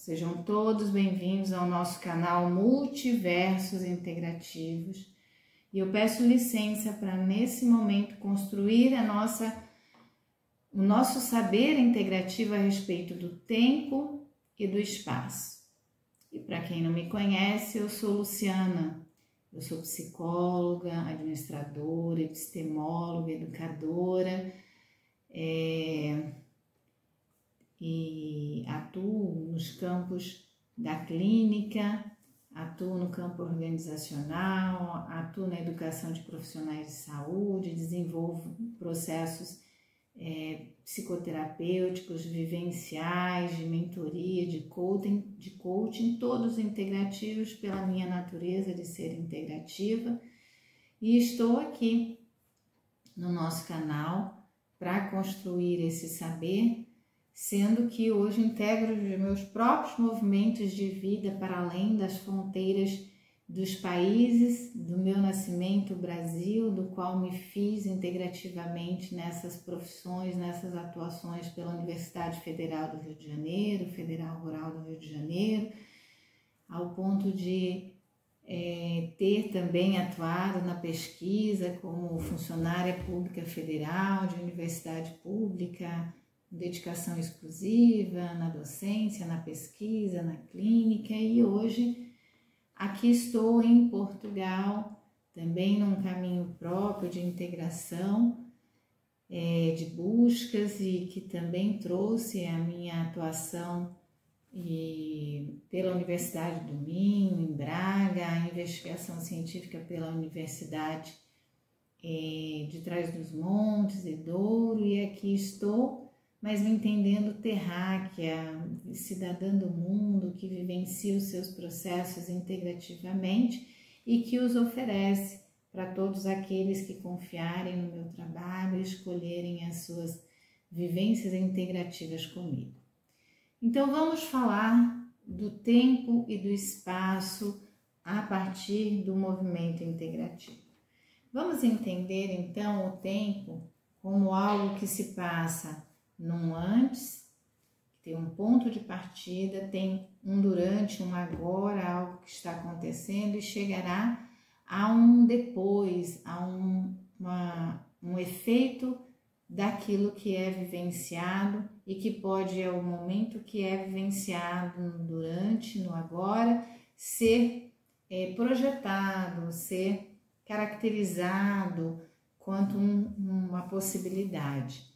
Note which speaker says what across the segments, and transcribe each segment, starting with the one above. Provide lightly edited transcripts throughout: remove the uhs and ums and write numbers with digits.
Speaker 1: Sejam todos bem-vindos ao nosso canal Multiversos Integrativos. E eu peço licença para, nesse momento, construir o nosso saber integrativo a respeito do tempo e do espaço. E para quem não me conhece, eu sou Luciana. Eu sou psicóloga, administradora, epistemóloga, educadora, e atuo nos campos da clínica, atuo no campo organizacional, atuo na educação de profissionais de saúde, desenvolvo processos psicoterapêuticos, vivenciais, de mentoria, de coaching, todos integrativos pela minha natureza de ser integrativa. E estou aqui no nosso canal para construir esse saber, sendo que hoje integro os meus próprios movimentos de vida para além das fronteiras dos países do meu nascimento, Brasil, do qual me fiz integrativamente nessas profissões, nessas atuações pela Universidade Federal do Rio de Janeiro, Federal Rural do Rio de Janeiro, ao ponto de ter também atuado na pesquisa como funcionária pública federal, de universidade pública, dedicação exclusiva na docência, na pesquisa, na clínica, e hoje aqui estou em Portugal, também num caminho próprio de integração, de buscas, e que também trouxe a minha atuação pela Universidade do Minho, em Braga, a investigação científica pela Universidade de Trás-os-Montes e Douro, e aqui estou, mas me entendendo terráquea, cidadã do mundo, que vivencia os seus processos integrativamente e que os oferece para todos aqueles que confiarem no meu trabalho e escolherem as suas vivências integrativas comigo. Então vamos falar do tempo e do espaço a partir do movimento integrativo. Vamos entender então o tempo como algo que se passa num antes, tem um ponto de partida, tem um durante, um agora, algo que está acontecendo, e chegará a um depois, a um efeito daquilo que é vivenciado, e que pode, ao momento que é vivenciado no durante, no agora, ser projetado, ser caracterizado quanto uma possibilidade.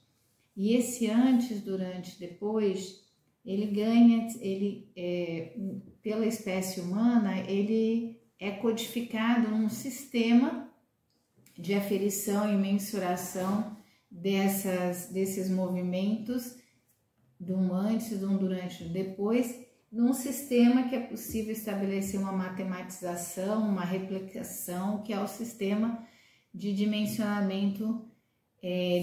Speaker 1: E esse antes, durante, depois, pela espécie humana, ele é codificado num sistema de aferição e mensuração desses movimentos, de um antes, de um durante, de um depois, num sistema que é possível estabelecer uma matematização, uma replicação, que é o sistema de dimensionamento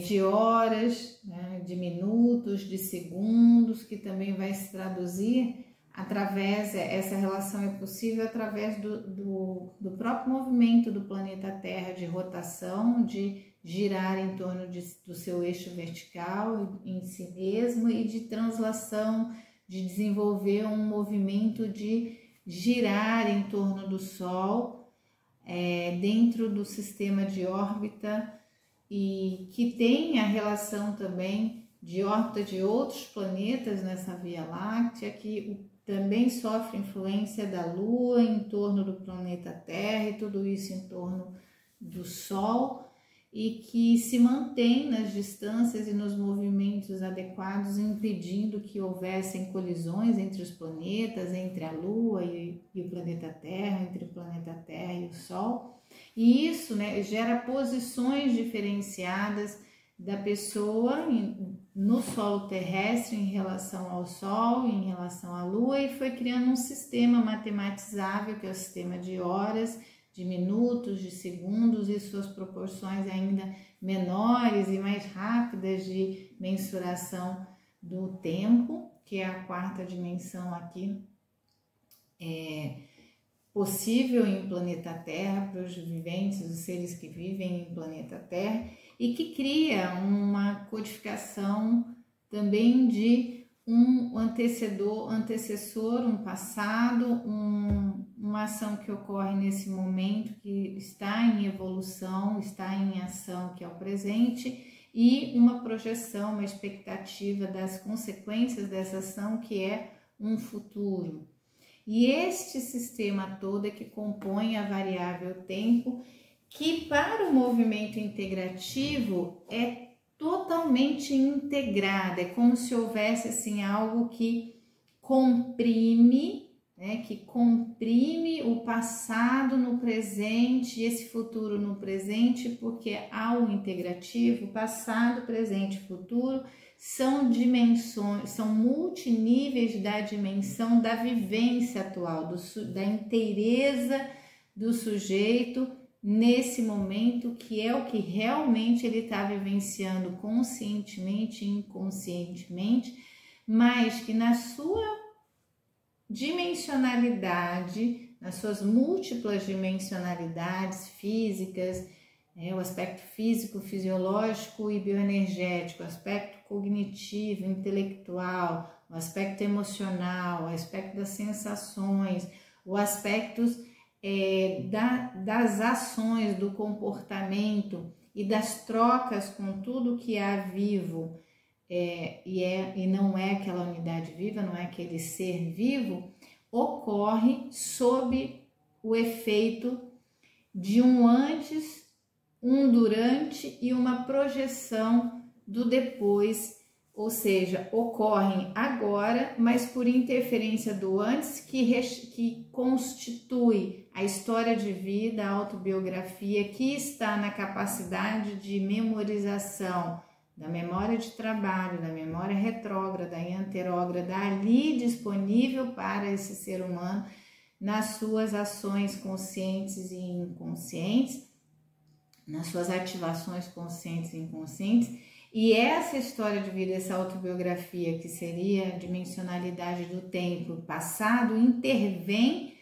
Speaker 1: de horas, né, de minutos, de segundos, que também vai se traduzir essa relação é possível através do próprio movimento do planeta Terra, de rotação, de girar em torno do seu eixo vertical em si mesmo, e de translação, de desenvolver um movimento de girar em torno do Sol, dentro do sistema de órbita, e que tem a relação também de órbita de outros planetas nessa Via Láctea, que também sofre influência da Lua em torno do planeta Terra, e tudo isso em torno do Sol, e que se mantém nas distâncias e nos movimentos adequados, impedindo que houvessem colisões entre os planetas, entre a Lua e o planeta Terra, entre o planeta Terra e o Sol. E isso, né, gera posições diferenciadas da pessoa no solo terrestre em relação ao Sol, em relação à Lua, e foi criando um sistema matematizável, que é o sistema de horas, de minutos, de segundos, e suas proporções ainda menores e mais rápidas de mensuração do tempo, que é a quarta dimensão aqui, possível em planeta Terra para os viventes, os seres que vivem em planeta Terra, e que cria uma codificação também de um antecessor, um passado, uma ação que ocorre nesse momento, que está em evolução, está em ação, que é o presente, e uma projeção, uma expectativa das consequências dessa ação, que é um futuro. E este sistema todo é que compõe a variável tempo, que para o movimento integrativo é totalmente integrada, é como se houvesse assim algo que comprime, né, que comprime o passado no presente e esse futuro no presente, porque ao integrativo, passado, presente e futuro são dimensões, são multiníveis da dimensão da vivência atual, da inteireza do sujeito nesse momento, que é o que realmente ele está vivenciando conscientemente e inconscientemente, mas que na sua dimensionalidade, nas suas múltiplas dimensionalidades físicas, o aspecto físico, fisiológico e bioenergético, o aspecto cognitivo, intelectual, o aspecto emocional, o aspecto das sensações, o aspecto das ações, do comportamento e das trocas com tudo que há vivo, e não é aquela unidade viva, não é aquele ser vivo, ocorre sob o efeito de um antes, um durante e uma projeção do depois, ou seja, ocorrem agora, mas por interferência do antes, que constitui a história de vida, a autobiografia, que está na capacidade de memorização da memória de trabalho, da memória retrógrada e anterógrada, ali disponível para esse ser humano nas suas ações conscientes e inconscientes, nas suas ativações conscientes e inconscientes. E essa história de vida, essa autobiografia, que seria a dimensionalidade do tempo passado, intervém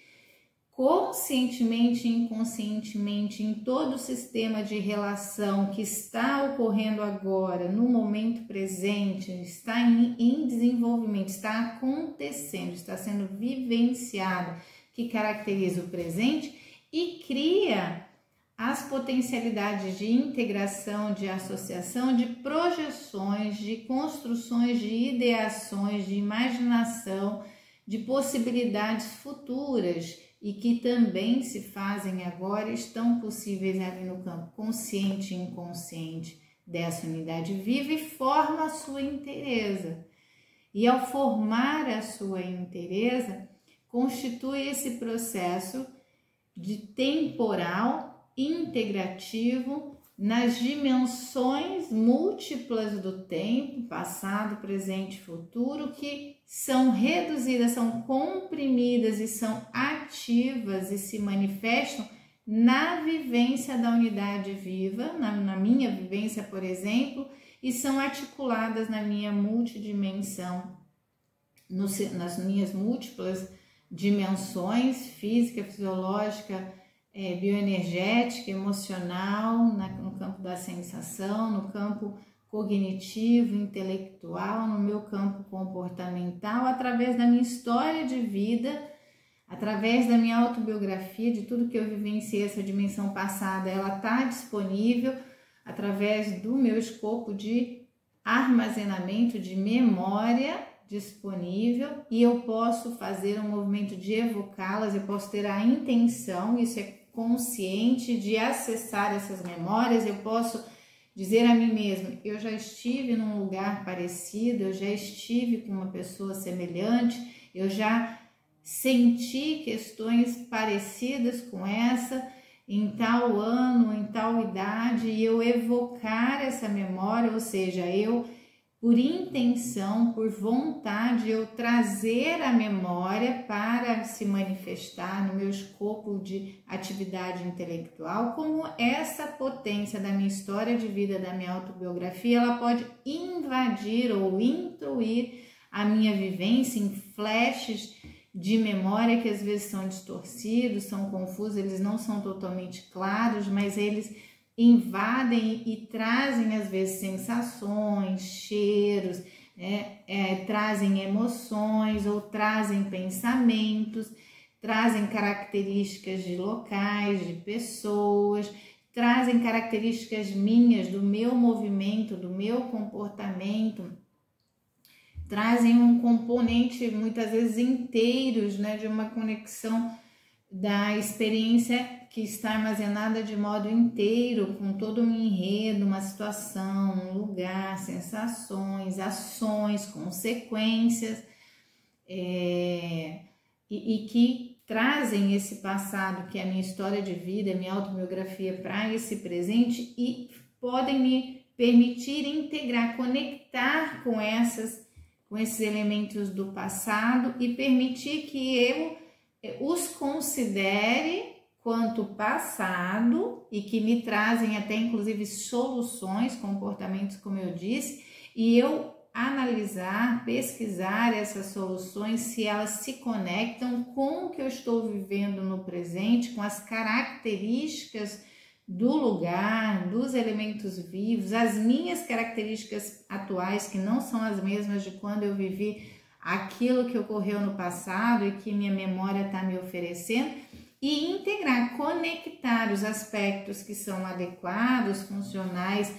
Speaker 1: conscientemente e inconscientemente em todo o sistema de relação que está ocorrendo agora, no momento presente, está em desenvolvimento, está acontecendo, está sendo vivenciado, que caracteriza o presente e cria as potencialidades de integração, de associação, de projeções, de construções, de ideações, de imaginação, de possibilidades futuras e que também se fazem agora, estão possíveis ali no campo consciente e inconsciente dessa unidade viva e forma a sua inteireza. E ao formar a sua inteireza, constitui esse processo de temporal integrativo nas dimensões múltiplas do tempo, passado, presente e futuro, que são reduzidas, são comprimidas e são ativas e se manifestam na vivência da unidade viva, na minha vivência, por exemplo, e são articuladas na minha multidimensão, nas minhas múltiplas dimensões, física, fisiológica, bioenergética, emocional, no campo da sensação, no campo cognitivo, intelectual, no meu campo comportamental, através da minha história de vida, através da minha autobiografia, de tudo que eu vivenciei, essa dimensão passada, ela está disponível através do meu escopo de armazenamento de memória disponível, e eu posso fazer um movimento de evocá-las, eu posso ter a intenção, isso é consciente, de acessar essas memórias. Eu posso dizer a mim mesma, eu já estive num lugar parecido, eu já estive com uma pessoa semelhante, eu já senti questões parecidas com essa em tal ano, em tal idade, e eu evocar essa memória, ou seja, eu, por intenção, por vontade, eu trazer a memória para se manifestar no meu escopo de atividade intelectual, como essa potência da minha história de vida, da minha autobiografia, ela pode invadir ou intruir a minha vivência em flashes de memória que às vezes são distorcidos, são confusos, eles não são totalmente claros, mas eles invadem e trazem às vezes sensações, cheiros, trazem emoções ou trazem pensamentos, trazem características de locais, de pessoas, trazem características minhas, do meu movimento, do meu comportamento, trazem um componente muitas vezes inteiros, né, de uma conexão da experiência que está armazenada de modo inteiro, com todo um enredo, uma situação, um lugar, sensações, ações, consequências, e que trazem esse passado, que é a minha história de vida, a minha autobiografia, para esse presente e podem me permitir integrar, conectar com esses elementos do passado e permitir que eu os considere quanto passado e que me trazem até inclusive soluções, comportamentos, como eu disse, e eu analisar, pesquisar essas soluções, se elas se conectam com o que eu estou vivendo no presente, com as características do lugar, dos elementos vivos, as minhas características atuais, que não são as mesmas de quando eu vivi aquilo que ocorreu no passado e que minha memória está me oferecendo, e integrar, conectar os aspectos que são adequados, funcionais,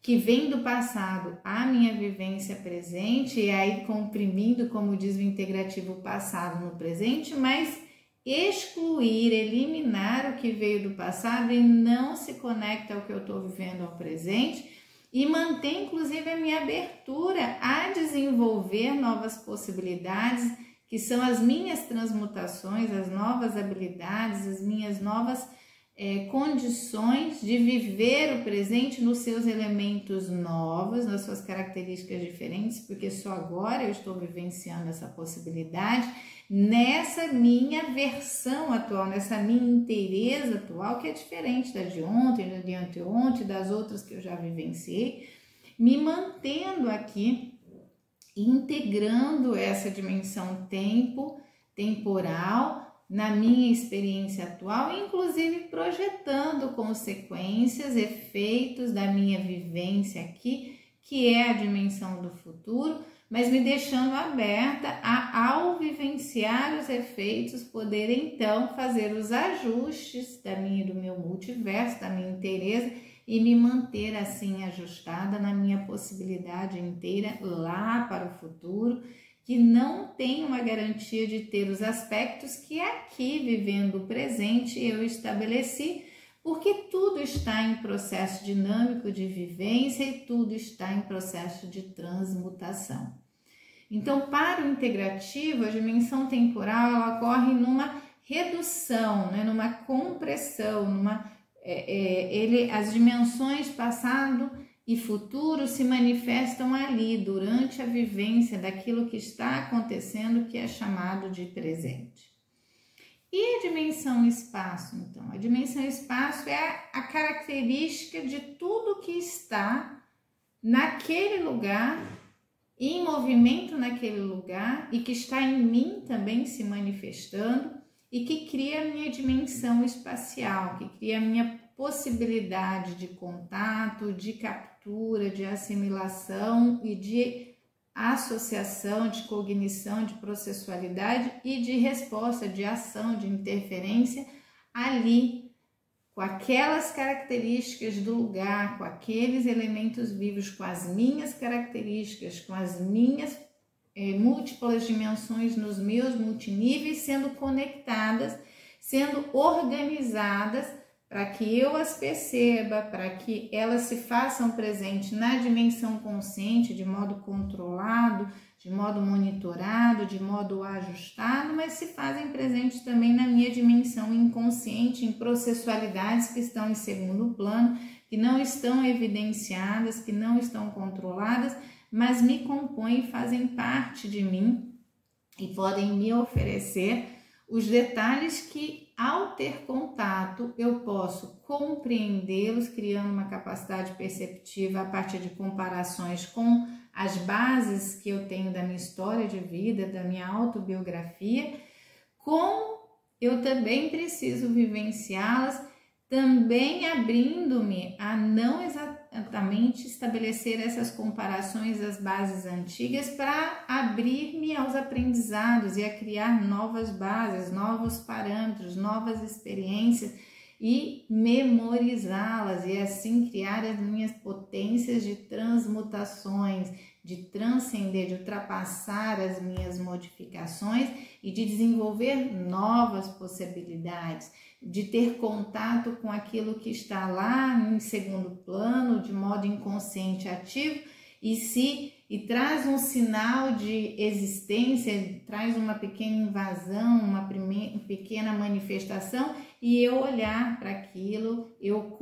Speaker 1: que vêm do passado à minha vivência presente, e aí comprimindo, como diz o integrativo, o passado no presente, mas excluir, eliminar o que veio do passado e não se conecta ao que eu estou vivendo ao presente, e manter inclusive a minha abertura a desenvolver novas possibilidades, que são as minhas transmutações, as novas habilidades, as minhas novas condições de viver o presente nos seus elementos novos, nas suas características diferentes, porque só agora eu estou vivenciando essa possibilidade, nessa minha versão atual, nessa minha inteireza atual, que é diferente da de ontem, da de anteontem, das outras que eu já vivenciei, me mantendo aqui, integrando essa dimensão temporal, na minha experiência atual, inclusive projetando consequências, efeitos da minha vivência aqui, que é a dimensão do futuro, mas me deixando aberta a, ao vivenciar os efeitos, poder então fazer os ajustes do meu multiverso, da minha inteireza, e me manter assim ajustada na minha possibilidade inteira lá para o futuro, que não tem uma garantia de ter os aspectos que aqui, vivendo o presente, eu estabeleci, porque tudo está em processo dinâmico de vivência e tudo está em processo de transmutação. Então, para o integrativo, a dimensão temporal ela ocorre numa redução, né, numa compressão, as dimensões passado e futuro se manifestam ali, durante a vivência daquilo que está acontecendo, que é chamado de presente. E a dimensão espaço, então? A dimensão espaço é a característica de tudo que está naquele lugar, em movimento naquele lugar, e que está em mim também se manifestando, e que cria a minha dimensão espacial, que cria a minha possibilidade de contato, de captura, de assimilação e de associação, de cognição, de processualidade e de resposta, de ação, de interferência ali, com aquelas características do lugar, com aqueles elementos vivos, com as minhas características, com as minhas múltiplas dimensões nos meus multiníveis, sendo conectadas, sendo organizadas, para que eu as perceba, para que elas se façam presente na dimensão consciente, de modo controlado, de modo monitorado, de modo ajustado, mas se fazem presentes também na minha dimensão inconsciente, em processualidades que estão em segundo plano, que não estão evidenciadas, que não estão controladas, mas me compõem e fazem parte de mim e podem me oferecer os detalhes que, ao ter contato, eu posso compreendê-los, criando uma capacidade perceptiva a partir de comparações com as bases que eu tenho da minha história de vida, da minha autobiografia, como eu também preciso vivenciá-las, também abrindo-me a exatamente estabelecer essas comparações às bases antigas para abrir-me aos aprendizados e a criar novas bases, novos parâmetros, novas experiências e memorizá-las e assim criar as minhas potências de transmutações, de transcender, de ultrapassar as minhas modificações e de desenvolver novas possibilidades, de ter contato com aquilo que está lá em segundo plano, de modo inconsciente ativo, e traz um sinal de existência, traz uma pequena invasão, uma pequena manifestação, e eu olhar para aquilo, eu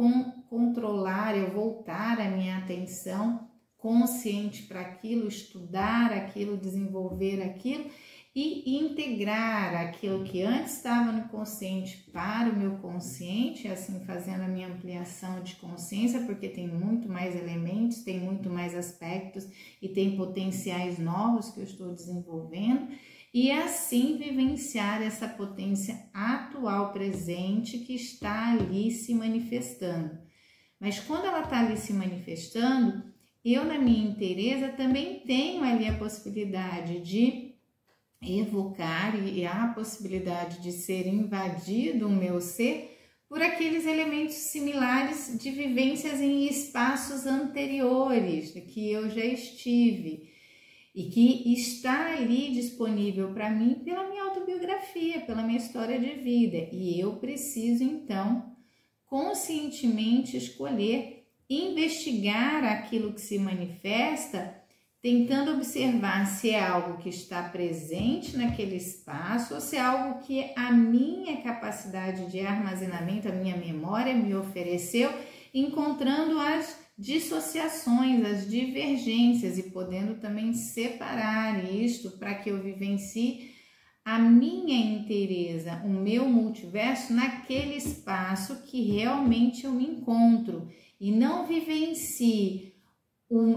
Speaker 1: controlar, eu voltar a minha atenção consciente para aquilo, estudar aquilo, desenvolver aquilo e integrar aquilo que antes estava no consciente para o meu consciente, assim fazendo a minha ampliação de consciência, porque tem muito mais elementos, tem muito mais aspectos e tem potenciais novos que eu estou desenvolvendo, e assim vivenciar essa potência atual presente que está ali se manifestando. Mas quando ela está ali se manifestando, eu na minha inteireza também tenho ali a possibilidade de evocar e há a possibilidade de ser invadido o meu ser por aqueles elementos similares de vivências em espaços anteriores que eu já estive e que está ali disponível para mim pela minha autobiografia, pela minha história de vida, e eu preciso então conscientemente escolher investigar aquilo que se manifesta, tentando observar se é algo que está presente naquele espaço ou se é algo que a minha capacidade de armazenamento, a minha memória me ofereceu, encontrando as dissociações, as divergências e podendo também separar isto para que eu vivencie a minha inteireza, o meu multiverso naquele espaço que realmente eu me encontro e não vivencie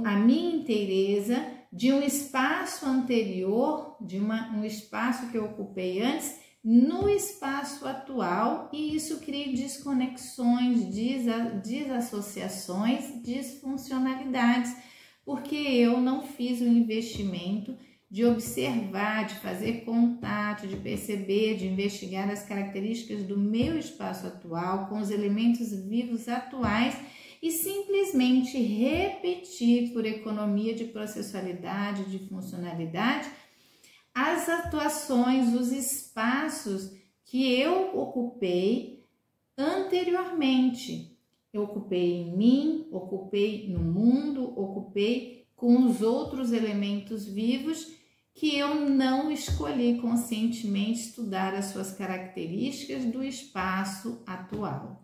Speaker 1: a minha inteireza de um espaço anterior, de um espaço que eu ocupei antes, no espaço atual, e isso cria desconexões, desassociações, disfuncionalidades, porque eu não fiz o investimento de observar, de fazer contato, de perceber, de investigar as características do meu espaço atual com os elementos vivos atuais e simplesmente repetir por economia de processualidade, de funcionalidade, as atuações, os espaços que eu ocupei anteriormente. Eu ocupei em mim, ocupei no mundo, ocupei com os outros elementos vivos que eu não escolhi conscientemente estudar as suas características do espaço atual.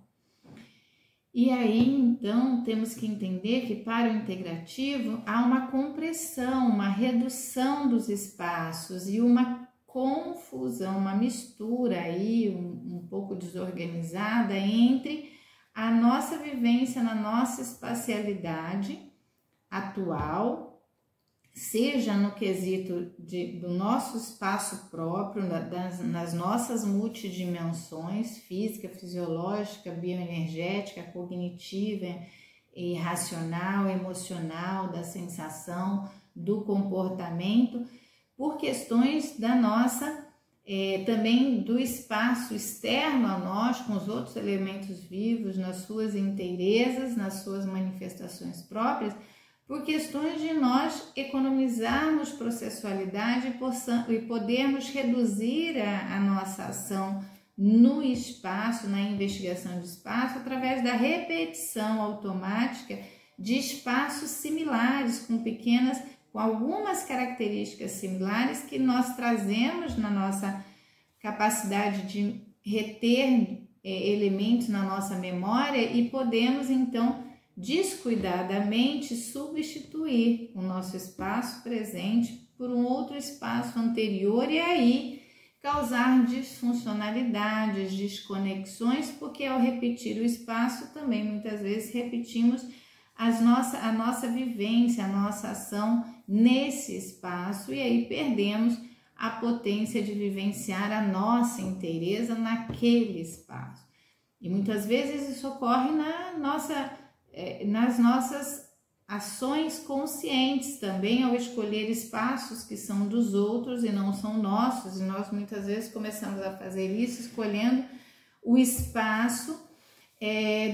Speaker 1: E aí, então, temos que entender que para o integrativo há uma compressão, uma redução dos espaços e uma confusão, uma mistura aí um pouco desorganizada entre a nossa vivência na nossa espacialidade atual, seja no quesito do nosso espaço próprio, nas nossas multidimensões, física, fisiológica, bioenergética, cognitiva, e racional, emocional, da sensação, do comportamento, por questões da nossa, também do espaço externo a nós, com os outros elementos vivos, nas suas inteirezas, nas suas manifestações próprias, por questões de nós economizarmos processualidade e podermos reduzir a nossa ação no espaço, na investigação de espaço, através da repetição automática de espaços similares, com algumas características similares que nós trazemos na nossa capacidade de reter elementos na nossa memória e podemos então descuidadamente substituir o nosso espaço presente por um outro espaço anterior e aí causar disfuncionalidades, desconexões, porque ao repetir o espaço também muitas vezes repetimos a nossa vivência, a nossa ação nesse espaço e aí perdemos a potência de vivenciar a nossa inteireza naquele espaço. E muitas vezes isso ocorre na nossa nas nossas ações conscientes também, ao escolher espaços que são dos outros e não são nossos, e nós muitas vezes começamos a fazer isso escolhendo o espaço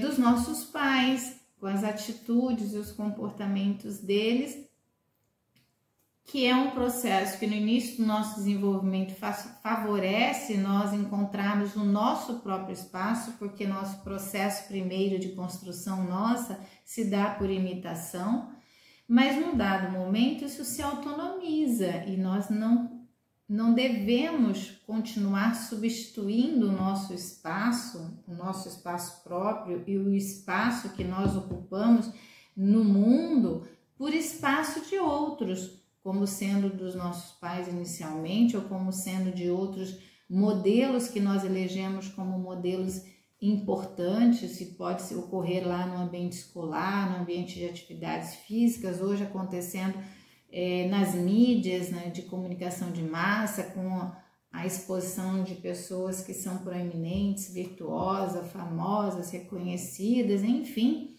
Speaker 1: dos nossos pais, com as atitudes e os comportamentos deles, que é um processo que no início do nosso desenvolvimento favorece nós encontrarmos o nosso próprio espaço, porque nosso processo primeiro de construção nossa se dá por imitação, mas num dado momento isso se autonomiza e nós não devemos continuar substituindo o nosso espaço próprio e o espaço que nós ocupamos no mundo por espaço de outros, como sendo dos nossos pais inicialmente ou como sendo de outros modelos que nós elegemos como modelos importantes, e pode ocorrer lá no ambiente escolar, no ambiente de atividades físicas, hoje acontecendo nas mídias, né, de comunicação de massa, com a exposição de pessoas que são proeminentes, virtuosas, famosas, reconhecidas, enfim.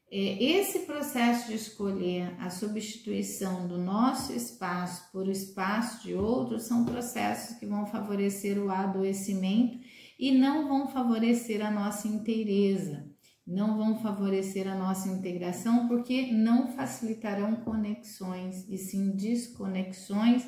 Speaker 1: Esse processo de escolher a substituição do nosso espaço por o espaço de outros são processos que vão favorecer o adoecimento e não vão favorecer a nossa inteireza, não vão favorecer a nossa integração, porque não facilitarão conexões, e sim desconexões,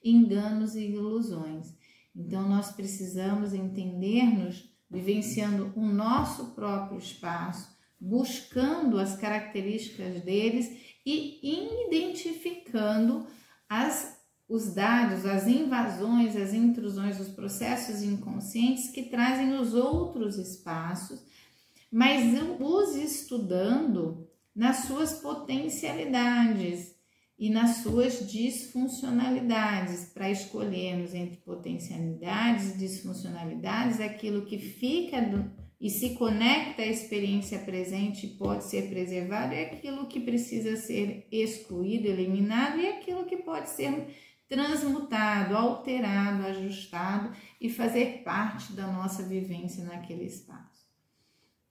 Speaker 1: enganos e ilusões. Então nós precisamos entender-nos vivenciando o nosso próprio espaço, buscando as características deles e identificando os dados, as invasões, as intrusões, os processos inconscientes que trazem os outros espaços, mas os estudando nas suas potencialidades e nas suas disfuncionalidades, para escolhermos entre potencialidades e disfuncionalidades aquilo que fica e se conecta à experiência presente e pode ser preservado, é aquilo que precisa ser excluído, eliminado, e aquilo que pode ser transmutado, alterado, ajustado e fazer parte da nossa vivência naquele espaço.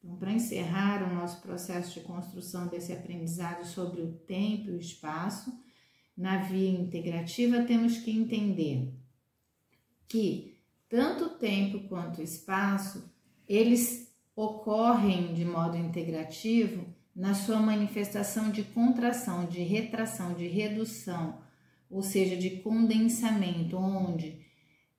Speaker 1: Então, para encerrar o nosso processo de construção desse aprendizado sobre o tempo e o espaço, na via integrativa temos que entender que tanto o tempo quanto o espaço, eles ocorrem de modo integrativo na sua manifestação de contração, de retração, de redução, ou seja, de condensamento, onde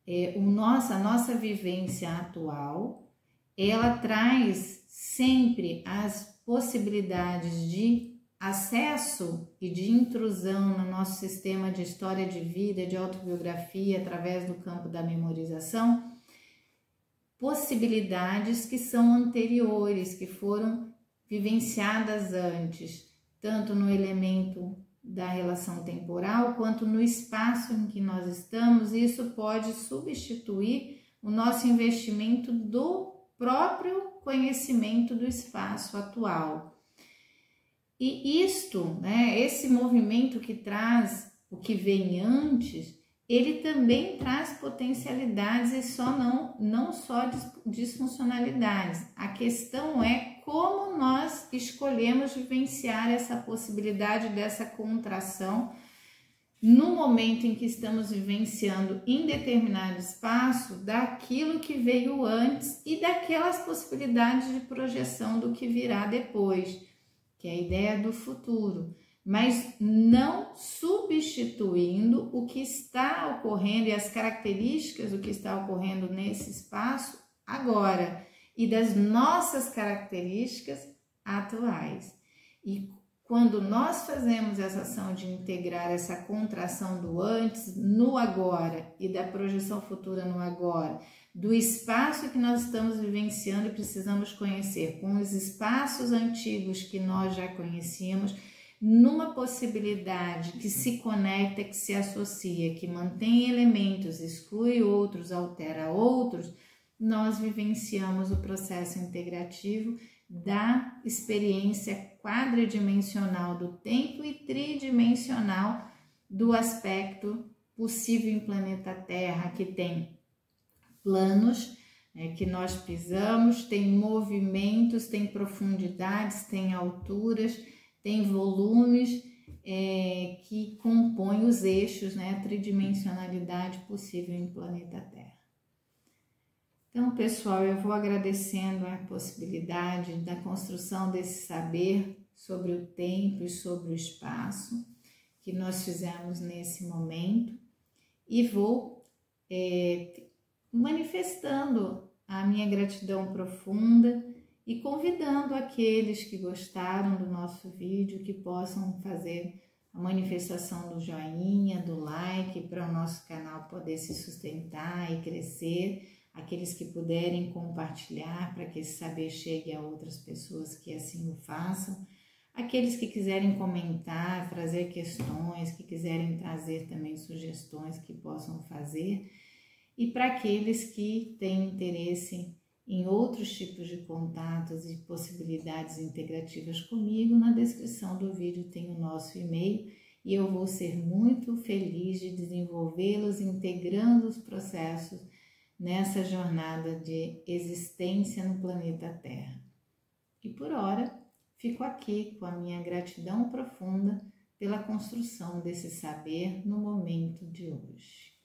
Speaker 1: a nossa vivência atual, ela traz sempre as possibilidades de acesso e de intrusão no nosso sistema de história de vida, de autobiografia, através do campo da memorização, possibilidades que são anteriores, que foram vivenciadas antes, tanto no elemento da relação temporal quanto no espaço em que nós estamos. Isso pode substituir o nosso investimento do próprio conhecimento do espaço atual. E esse movimento que traz o que vem antes, ele também traz potencialidades e não só disfuncionalidades. A questão é como nós escolhemos vivenciar essa possibilidade dessa contração no momento em que estamos vivenciando em determinado espaço daquilo que veio antes e daquelas possibilidades de projeção do que virá depois, que é a ideia do futuro, mas não substituindo o que está ocorrendo e as características do que está ocorrendo nesse espaço agora e das nossas características atuais. E quando nós fazemos essa ação de integrar essa contração do antes no agora e da projeção futura no agora, do espaço que nós estamos vivenciando e precisamos conhecer, com os espaços antigos que nós já conhecíamos, numa possibilidade que se conecta, que se associa, que mantém elementos, exclui outros, altera outros, nós vivenciamos o processo integrativo da experiência quadridimensional do tempo e tridimensional do aspecto possível em planeta Terra, que tem planos que nós pisamos, tem movimentos, tem profundidades, tem alturas, tem volumes que compõem os eixos, né, a tridimensionalidade possível em planeta Terra. Então, pessoal, eu vou agradecendo a possibilidade da construção desse saber sobre o tempo e sobre o espaço que nós fizemos nesse momento e vou manifestando a minha gratidão profunda e convidando aqueles que gostaram do nosso vídeo que possam fazer a manifestação do joinha, do like, para o nosso canal poder se sustentar e crescer, aqueles que puderem compartilhar para que esse saber chegue a outras pessoas que assim o façam, aqueles que quiserem comentar, trazer questões, que quiserem trazer também sugestões que possam fazer, e para aqueles que têm interesse em outros tipos de contatos e possibilidades integrativas comigo, na descrição do vídeo tem o nosso e-mail e eu vou ser muito feliz de desenvolvê-los, integrando os processos nessa jornada de existência no planeta Terra. E por hora, fico aqui com a minha gratidão profunda pela construção desse saber no momento de hoje.